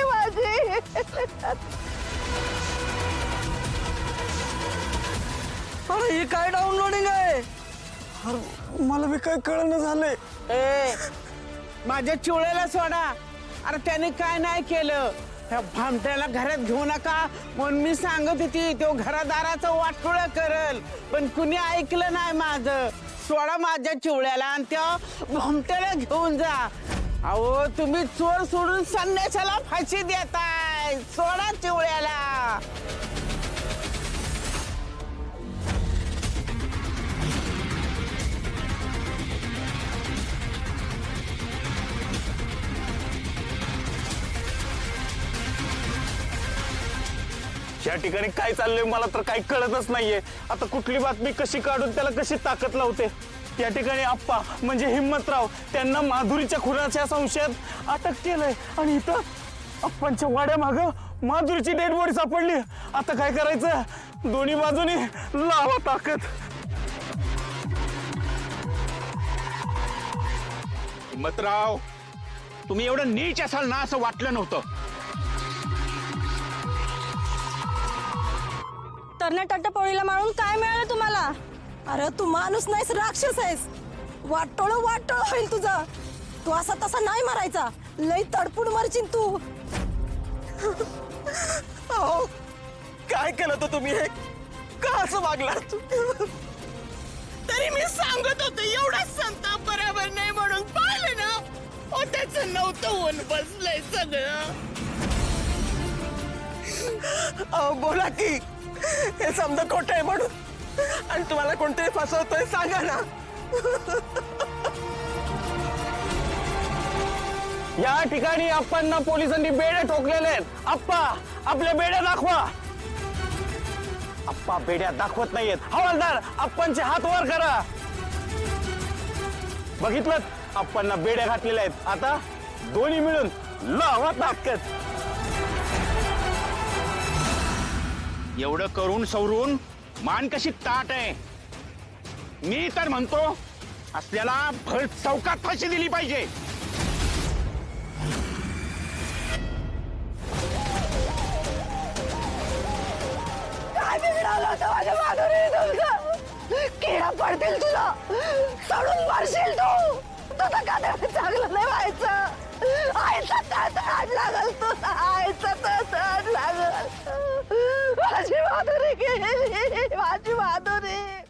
माझी अरे हे काय डाउनलोडिंग आहे? अरे मला बी काय कळणं झालंय. ए माझ्या चिवळ्याला सोडा. अरे त्याने काय नाही केलं. त्या भामट्याला घरात घेऊ नका म्हणून मी सांगत होती. तो घरादाराचं वाटोळ करल पण कुणी ऐकलं नाही माझं. सोडा माझ्या चिवळ्याला आणि त्या भामट्याला घेऊन जा. अहो तुम्ही चोर सोडून संन्यासाला फाशी देताय. सोडा चिवळ्याला. या ठिकाणी काय चाललंय मला तर काही कळतच नाहीये. आता कुठली बातमी कशी काढून त्याला कशी ताकद लावते. या ठिकाणी आप्पा म्हणजे हिम्मतराव त्यांना माधुरीच्या खुनाच्या संशयात अटक केलंय आणि इथं आप्पांच्या वाड्या माग माधुरीची डेड बॉडी सापडली. आता काय करायचं? दोन्ही बाजूनी लावा ताकद. हिम्मतराव तुम्ही एवढं नीच असाल ना असं वाटलं नव्हतं. टर्नटट्ट पोळीला मारून काय मिळालं तुम्हाला? अरे तू माणूस नाहीस, राक्षस आहेस. वाटोळ होईल तुझं. तू असा तसा नाही मारायचा. लई तडपून मरशील तू. अहो काय केलं तर तुम्ही हे? का असं वागलात? तरी मी सांगत होते एवढा संताप बरोबर नाही म्हणून. पाहिलं ना ओ त्याचं नव्हतं होऊन बसलंय सगळं. अहो बोला की हे समजा खोटं आहे म्हणून आणि तुम्हाला कोणतरी फसवतोय सांगा ना. या ठिकाणी आप्पांना पोलिसांनी बेड्या ठोकलेले आहेत. आप्पा आपल्या बेड्या दाखवा. आप्पा बेड्या दाखवत नाहीयेत. हवालदार आप्पांचे हात वर करा. बघितलं आप्पांना बेड्या घातलेल्या आहेत. आता दोन्ही मिळून लावा ताकद. एवढं करून सवरून मान कशी ताट आहे. मी तर म्हणतो असल्याला भर चौकात फाशी दिली पाहिजे. काय बिघडवलं होतं माझ्या माधुरीने तुमचं? किडा पडतील तुला. सोडून मारशील तू. तुझं कधी चांगलं नाही व्हायचं. आईचा तळतळाट लागल तुला. आईचा तळतळाट लागल. माझी माधुरी गेली. माझी माधुरी.